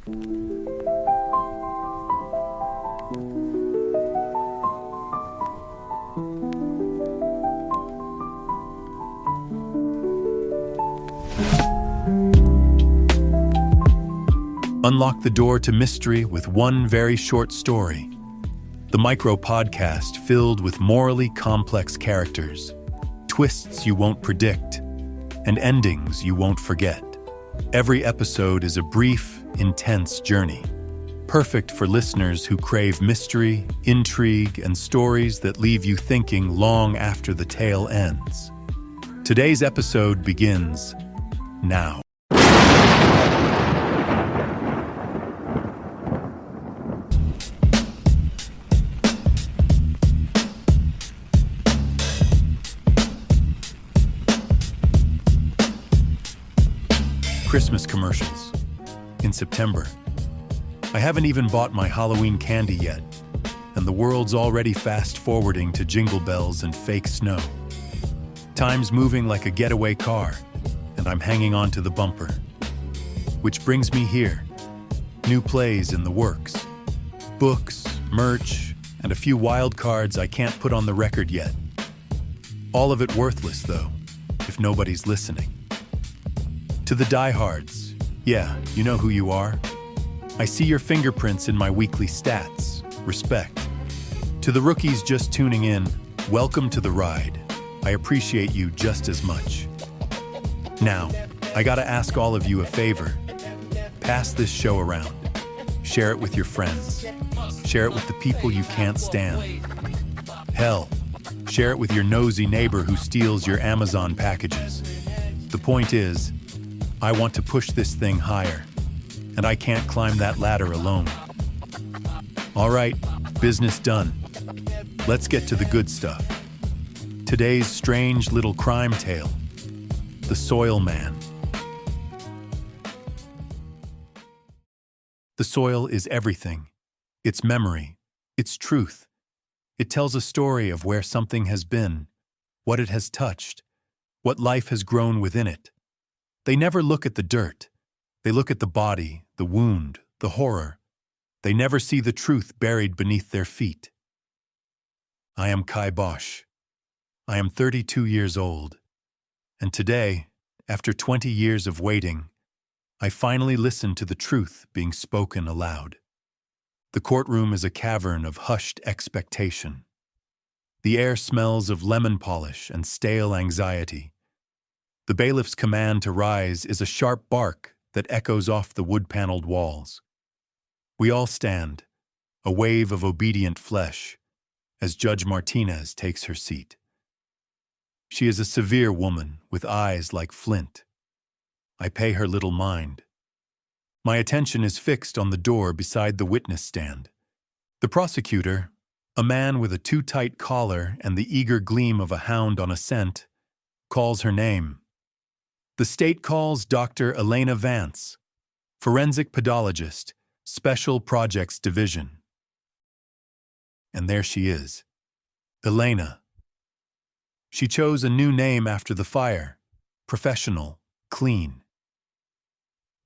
Unlock the door to mystery with one very short story. The micro-podcast filled with morally complex characters, twists you won't predict, and endings you won't forget. Every episode is a brief, intense journey, perfect for listeners who crave mystery, intrigue, and stories that leave you thinking long after the tale ends. Today's episode begins now. Christmas commercials. In September. I haven't even bought my Halloween candy yet, and the world's already fast-forwarding to jingle bells and fake snow. Time's moving like a getaway car, and I'm hanging on to the bumper. Which brings me here. New plays in the works. Books, merch, and a few wild cards I can't put on the record yet. All of it worthless, though, if nobody's listening. To the diehards, yeah, you know who you are. I see your fingerprints in my weekly stats. Respect. To the rookies just tuning in, welcome to the ride. I appreciate you just as much. Now, I gotta ask all of you a favor. Pass this show around. Share it with your friends. Share it with the people you can't stand. Hell, share it with your nosy neighbor who steals your Amazon packages. The point is, I want to push this thing higher, and I can't climb that ladder alone. All right, business done. Let's get to the good stuff. Today's strange little crime tale, the Soil Man. The soil is everything. It's memory. It's truth. It tells a story of where something has been, what it has touched, what life has grown within it. They never look at the dirt. They look at the body, the wound, the horror. They never see the truth buried beneath their feet. I am Kai Bosch. I am 32 years old. And today, after 20 years of waiting, I finally listened to the truth being spoken aloud. The courtroom is a cavern of hushed expectation. The air smells of lemon polish and stale anxiety. The bailiff's command to rise is a sharp bark that echoes off the wood-paneled walls. We all stand, a wave of obedient flesh, as Judge Martinez takes her seat. She is a severe woman with eyes like flint. I pay her little mind. My attention is fixed on the door beside the witness stand. The prosecutor, a man with a too-tight collar and the eager gleam of a hound on a scent, calls her name. The state calls Dr. Elena Vance, forensic pedologist, Special Projects Division. And there she is, Elena. She chose a new name after the fire, professional, clean.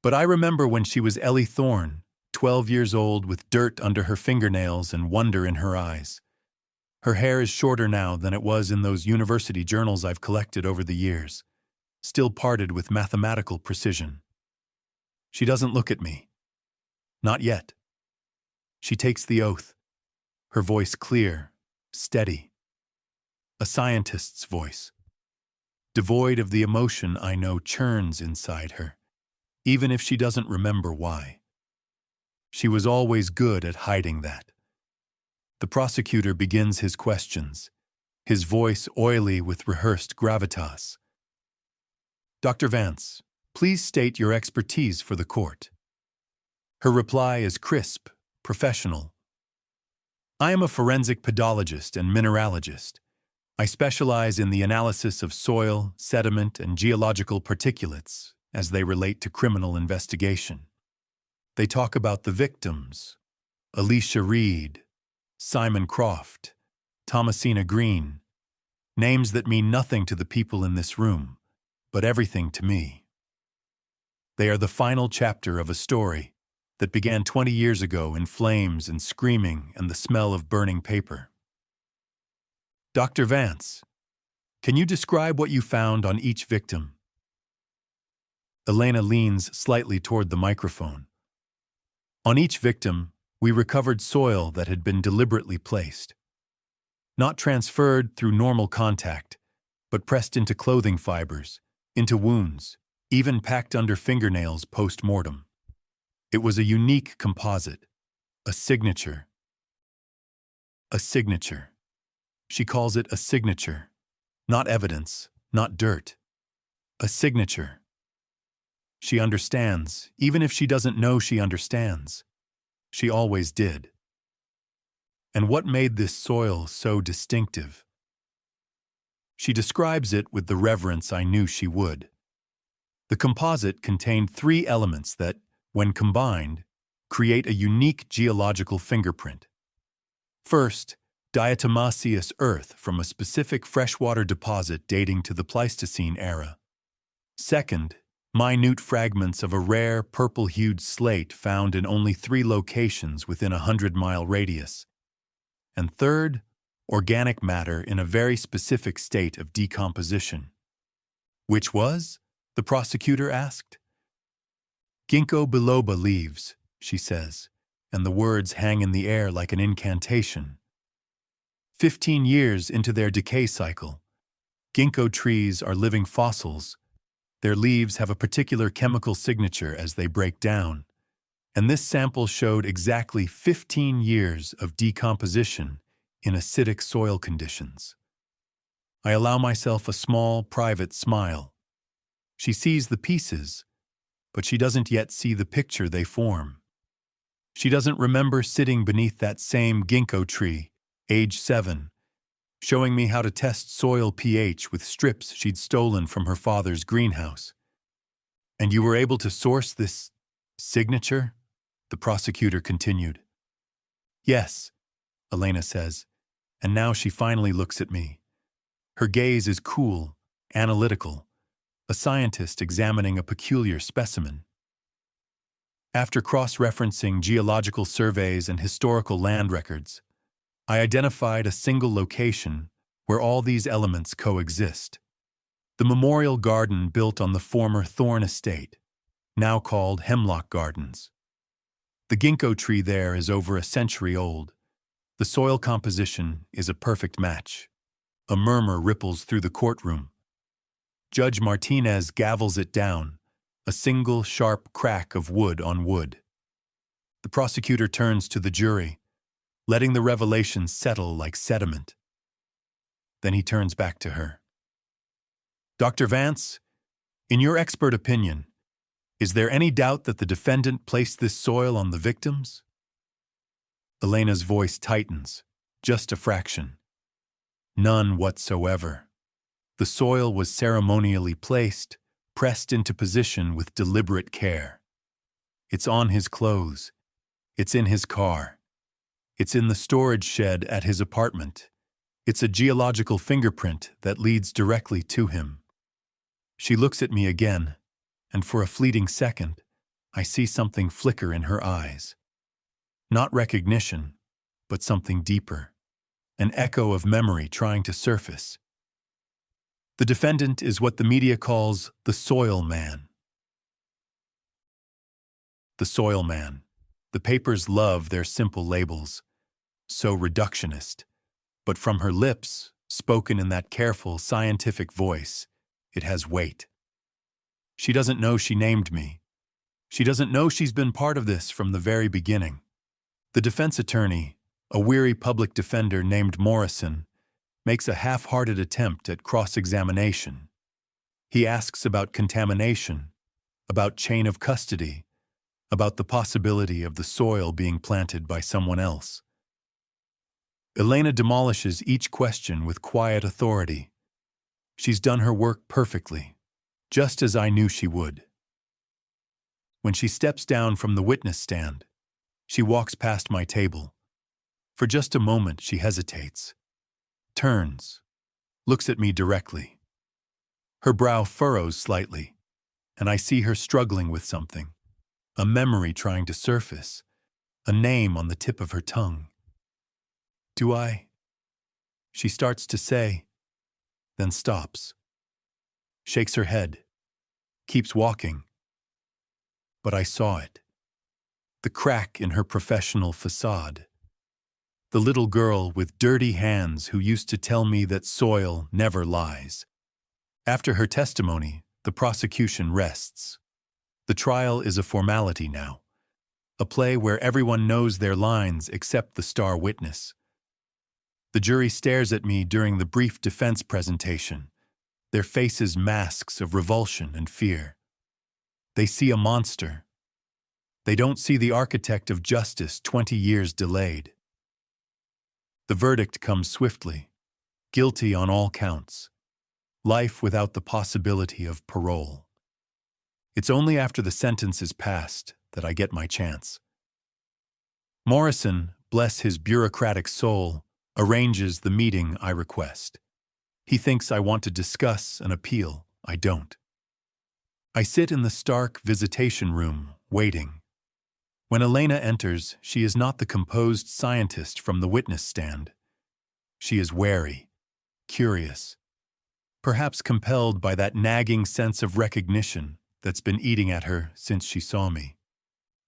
But I remember when she was Ellie Thorne, 12 years old with dirt under her fingernails and wonder in her eyes. Her hair is shorter now than it was in those university journals I've collected over the years, still parted with mathematical precision. She doesn't look at me. Not yet. She takes the oath, her voice clear, steady. A scientist's voice, devoid of the emotion I know churns inside her, even if she doesn't remember why. She was always good at hiding that. The prosecutor begins his questions, his voice oily with rehearsed gravitas. Dr. Vance, please state your expertise for the court. Her reply is crisp, professional. I am a forensic pedologist and mineralogist. I specialize in the analysis of soil, sediment, and geological particulates as they relate to criminal investigation. They talk about the victims, Alicia Reed, Simon Croft, Thomasina Green, names that mean nothing to the people in this room, but everything to me. They are the final chapter of a story, that began 20 years ago in flames and screaming and the smell of burning paper. Dr. Vance, can you describe what you found on each victim? Elena leans slightly toward the microphone. On each victim, we recovered soil that had been deliberately placed. Not transferred through normal contact, but pressed into clothing fibers, into wounds, even packed under fingernails post-mortem. It was a unique composite, a signature. A signature. She calls it a signature. Not evidence, not dirt. A signature. She understands, even if she doesn't know she understands. She always did. And what made this soil so distinctive? She describes it with the reverence I knew she would. The composite contained 3 elements that, when combined, create a unique geological fingerprint. First, diatomaceous earth from a specific freshwater deposit dating to the Pleistocene era. Second, minute fragments of a rare purple-hued slate found in only 3 locations within a 100-mile radius. And third, organic matter in a very specific state of decomposition. Which was? The prosecutor asked. Ginkgo biloba leaves, she says, and the words hang in the air like an incantation. 15 years into their decay cycle, ginkgo trees are living fossils. Their leaves have a particular chemical signature as they break down, and this sample showed exactly 15 years of decomposition in acidic soil conditions. I allow myself a small, private smile. She sees the pieces, but she doesn't yet see the picture they form. She doesn't remember sitting beneath that same ginkgo tree, age 7, showing me how to test soil pH with strips she'd stolen from her father's greenhouse. And you were able to source this signature? The prosecutor continued. Yes, Elena says, and now she finally looks at me. Her gaze is cool, analytical, a scientist examining a peculiar specimen. After cross-referencing geological surveys and historical land records, I identified a single location where all these elements coexist. The memorial garden built on the former Thorn Estate, now called Hemlock Gardens. The ginkgo tree there is over a century old. The soil composition is a perfect match. A murmur ripples through the courtroom. Judge Martinez gavels it down, a single sharp crack of wood on wood. The prosecutor turns to the jury, letting the revelation settle like sediment. Then he turns back to her. Dr. Vance, in your expert opinion, is there any doubt that the defendant placed this soil on the victims? Elena's voice tightens, just a fraction. None whatsoever. The soil was ceremonially placed, pressed into position with deliberate care. It's on his clothes. It's in his car. It's in the storage shed at his apartment. It's a geological fingerprint that leads directly to him. She looks at me again, and for a fleeting second, I see something flicker in her eyes. Not recognition, but something deeper. An echo of memory trying to surface. The defendant is what the media calls the soil man. The soil man. The papers love their simple labels. So reductionist. But from her lips, spoken in that careful, scientific voice, it has weight. She doesn't know she named me. She doesn't know she's been part of this from the very beginning. The defense attorney, a weary public defender named Morrison, makes a half-hearted attempt at cross-examination. He asks about contamination, about chain of custody, about the possibility of the soil being planted by someone else. Elena demolishes each question with quiet authority. She's done her work perfectly, just as I knew she would. When she steps down from the witness stand, she walks past my table. For just a moment, she hesitates, turns, looks at me directly. Her brow furrows slightly, and I see her struggling with something, a memory trying to surface, a name on the tip of her tongue. Do I? She starts to say, then stops, shakes her head, keeps walking. But I saw it. The crack in her professional facade. The little girl with dirty hands who used to tell me that soil never lies. After her testimony, the prosecution rests. The trial is a formality now, a play where everyone knows their lines except the star witness. The jury stares at me during the brief defense presentation, their faces masks of revulsion and fear. They see a monster. They don't see the architect of justice 20 years delayed. The verdict comes swiftly, guilty on all counts, life without the possibility of parole. It's only after the sentence is passed that I get my chance. Morrison, bless his bureaucratic soul, arranges the meeting I request. He thinks I want to discuss an appeal. I don't. I sit in the stark visitation room, waiting. When Elena enters, she is not the composed scientist from the witness stand. She is wary, curious, perhaps compelled by that nagging sense of recognition that's been eating at her since she saw me.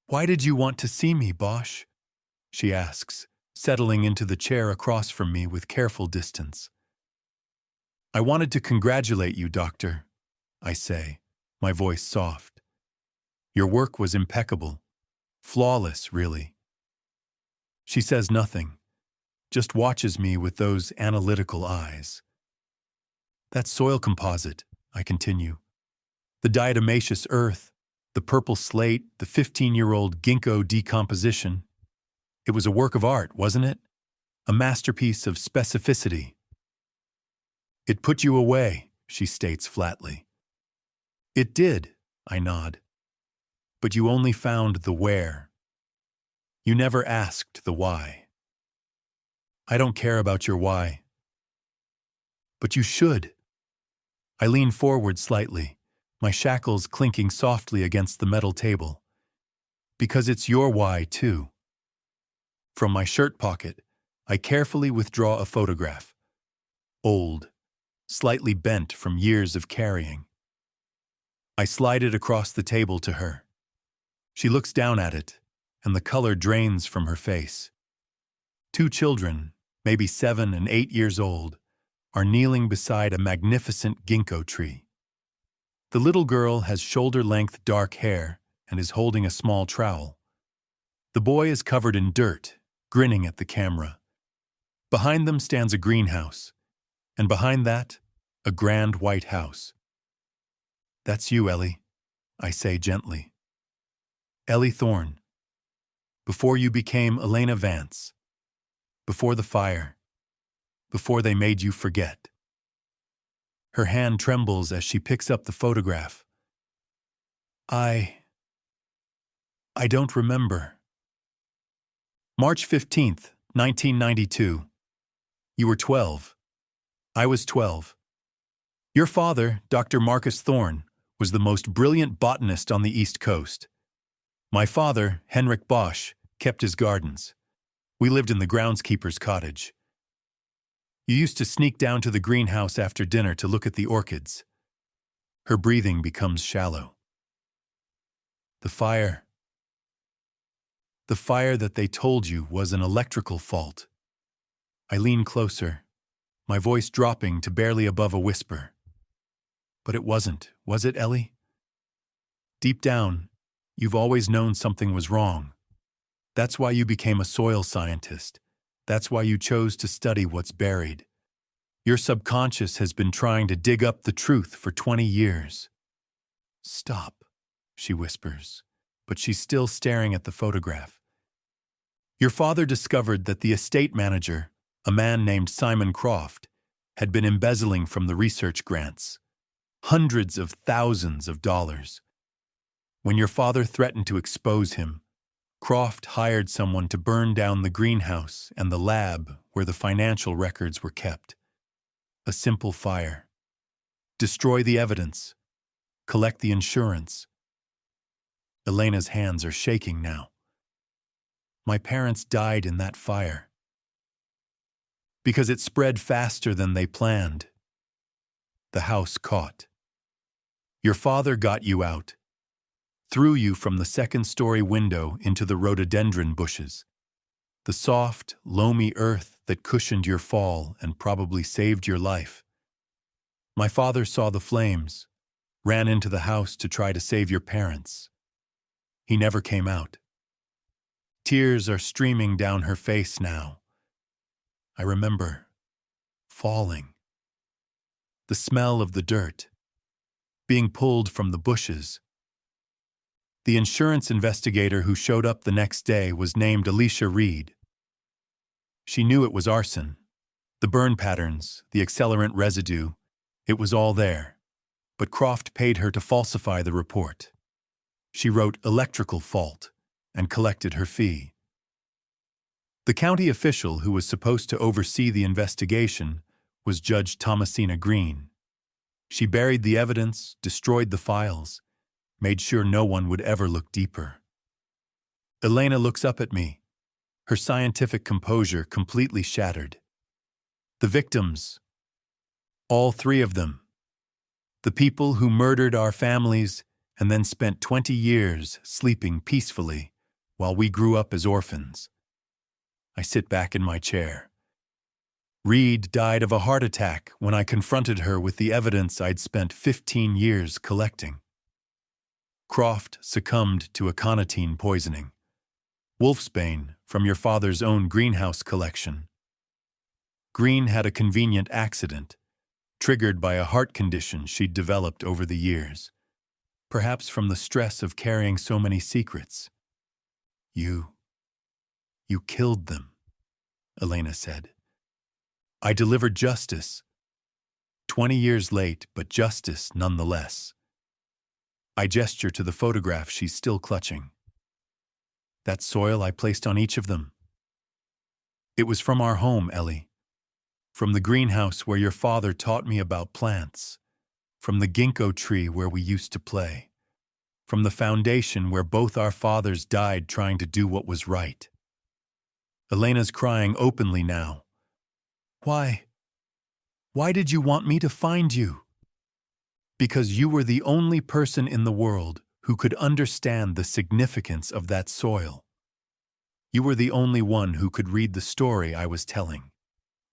"Why did you want to see me, Bosch?" she asks, settling into the chair across from me with careful distance. "I wanted to congratulate you, Doctor," I say, my voice soft. "Your work was impeccable. Flawless, really." She says nothing, just watches me with those analytical eyes. "That soil composite," I continue. "The diatomaceous earth, the purple slate, the 15-year-old ginkgo decomposition. It was a work of art, wasn't it? A masterpiece of specificity." "It put you away," she states flatly. "It did," I nod. "But you only found the where. You never asked the why." "I don't care about your why." "But you should." I lean forward slightly, my shackles clinking softly against the metal table. "Because it's your why, too." From my shirt pocket, I carefully withdraw a photograph. Old, slightly bent from years of carrying. I slide it across the table to her. She looks down at it, and the color drains from her face. Two children, maybe 7 and 8 years old, are kneeling beside a magnificent ginkgo tree. The little girl has shoulder-length dark hair and is holding a small trowel. The boy is covered in dirt, grinning at the camera. Behind them stands a greenhouse, and behind that, a grand white house. "That's you, Ellie," I say gently. "Ellie Thorne. Before you became Elena Vance. Before the fire. Before they made you forget." Her hand trembles as she picks up the photograph. I don't remember." "March 15th, 1992. You were 12. I was 12. Your father, Dr. Marcus Thorne, was the most brilliant botanist on the East Coast. My father, Henrik Bosch, kept his gardens. We lived in the groundskeeper's cottage. You used to sneak down to the greenhouse after dinner to look at the orchids." Her breathing becomes shallow. The fire that they told you was an electrical fault." I lean closer, my voice dropping to barely above a whisper. "But it wasn't, was it, Ellie? Deep down, you've always known something was wrong. That's why you became a soil scientist. That's why you chose to study what's buried. Your subconscious has been trying to dig up the truth for 20 years. "Stop," she whispers, but she's still staring at the photograph. "Your father discovered that the estate manager, a man named Simon Croft, had been embezzling from the research grants. Hundreds of thousands of dollars. When your father threatened to expose him, Croft hired someone to burn down the greenhouse and the lab where the financial records were kept. A simple fire. Destroy the evidence. Collect the insurance. Elena's hands are shaking now. My parents died in that fire. Because it spread faster than they planned. The house caught. Your father got you out, threw you from the second-story window into the rhododendron bushes, the soft, loamy earth that cushioned your fall and probably saved your life. My father saw the flames, ran into the house to try to save your parents. He never came out. Tears are streaming down her face now. I remember falling. The smell of the dirt, being pulled from the bushes. The insurance investigator who showed up the next day was named Alicia Reed. She knew it was arson. The burn patterns, the accelerant residue, it was all there. But Croft paid her to falsify the report. She wrote electrical fault and collected her fee. The county official who was supposed to oversee the investigation was Judge Thomasina Green. She buried the evidence, destroyed the files, made sure no one would ever look deeper. Elena looks up at me, her scientific composure completely shattered. The victims, all three of them, the people who murdered our families and then spent 20 years sleeping peacefully while we grew up as orphans. I sit back in my chair. Reed died of a heart attack when I confronted her with the evidence I'd spent 15 years collecting. Croft succumbed to aconitine poisoning. Wolfsbane from your father's own greenhouse collection. Green had a convenient accident, triggered by a heart condition she'd developed over the years, perhaps from the stress of carrying so many secrets. You killed them, Elena said. I delivered justice. 20 years late, but justice nonetheless. I gesture to the photograph she's still clutching. That soil I placed on each of them. It was from our home, Ellie. From the greenhouse where your father taught me about plants. From the ginkgo tree where we used to play. From the foundation where both our fathers died trying to do what was right. Elena's crying openly now. Why? Why did you want me to find you? Because you were the only person in the world who could understand the significance of that soil. You were the only one who could read the story I was telling.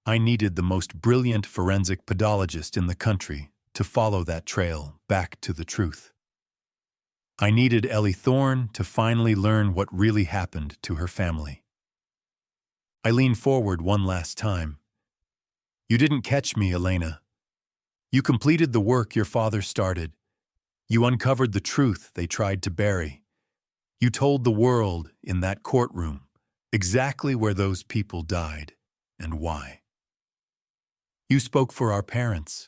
I needed the most brilliant forensic pedologist in the country to follow that trail back to the truth. I needed Ellie Thorne to finally learn what really happened to her family. I leaned forward one last time. You didn't catch me, Elena. You completed the work your father started. You uncovered the truth they tried to bury. You told the world in that courtroom exactly where those people died and why. You spoke for our parents.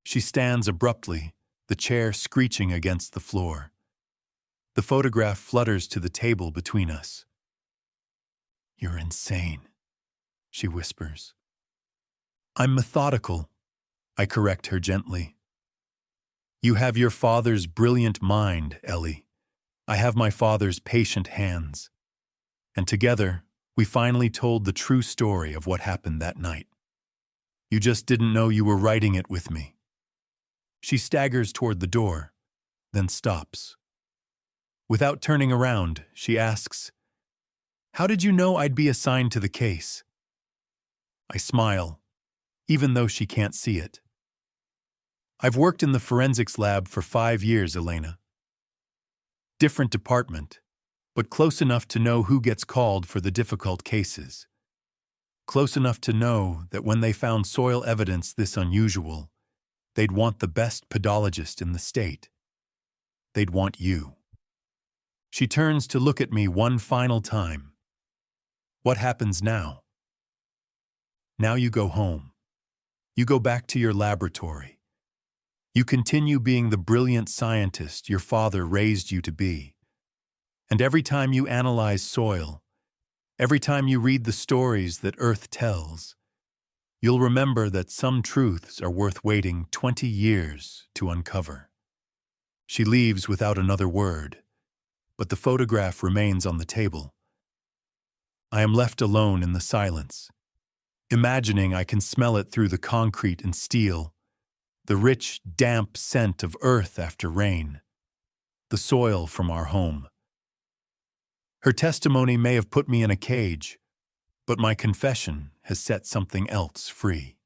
She stands abruptly, the chair screeching against the floor. The photograph flutters to the table between us. You're insane, she whispers. I'm methodical, I correct her gently. You have your father's brilliant mind, Ellie. I have my father's patient hands. And together, we finally told the true story of what happened that night. You just didn't know you were writing it with me. She staggers toward the door, then stops. Without turning around, she asks, How did you know I'd be assigned to the case? I smile, even though she can't see it. I've worked in the forensics lab for 5 years, Elena. Different department, but close enough to know who gets called for the difficult cases. Close enough to know that when they found soil evidence this unusual, they'd want the best pedologist in the state. They'd want you. She turns to look at me one final time. What happens now? Now you go home. You go back to your laboratory. You continue being the brilliant scientist your father raised you to be. And every time you analyze soil, every time you read the stories that Earth tells, you'll remember that some truths are worth waiting 20 years to uncover. She leaves without another word, but the photograph remains on the table. I am left alone in the silence, imagining I can smell it through the concrete and steel, the rich, damp scent of earth after rain, the soil from our home. Her testimony may have put me in a cage, but my confession has set something else free.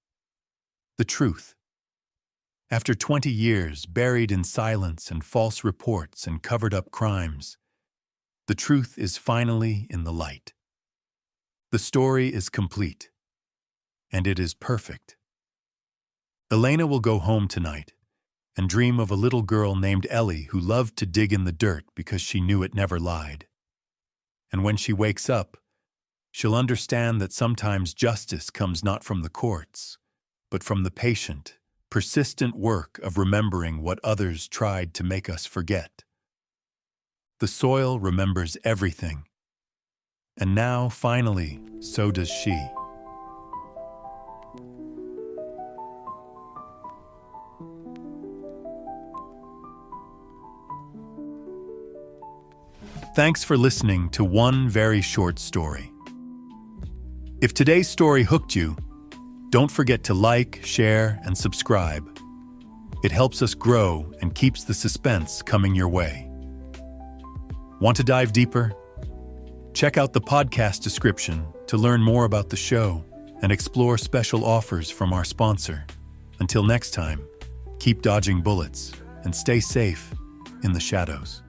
The truth. After 20 years buried in silence and false reports and covered-up crimes, the truth is finally in the light. The story is complete, and it is perfect. Elena will go home tonight and dream of a little girl named Ellie who loved to dig in the dirt because she knew it never lied. And when she wakes up, she'll understand that sometimes justice comes not from the courts, but from the patient, persistent work of remembering what others tried to make us forget. The soil remembers everything, and now, finally, so does she. Thanks for listening to one very short story. If today's story hooked you, don't forget to like, share, and subscribe. It helps us grow and keeps the suspense coming your way. Want to dive deeper? Check out the podcast description to learn more about the show and explore special offers from our sponsor. Until next time, keep dodging bullets and stay safe in the shadows.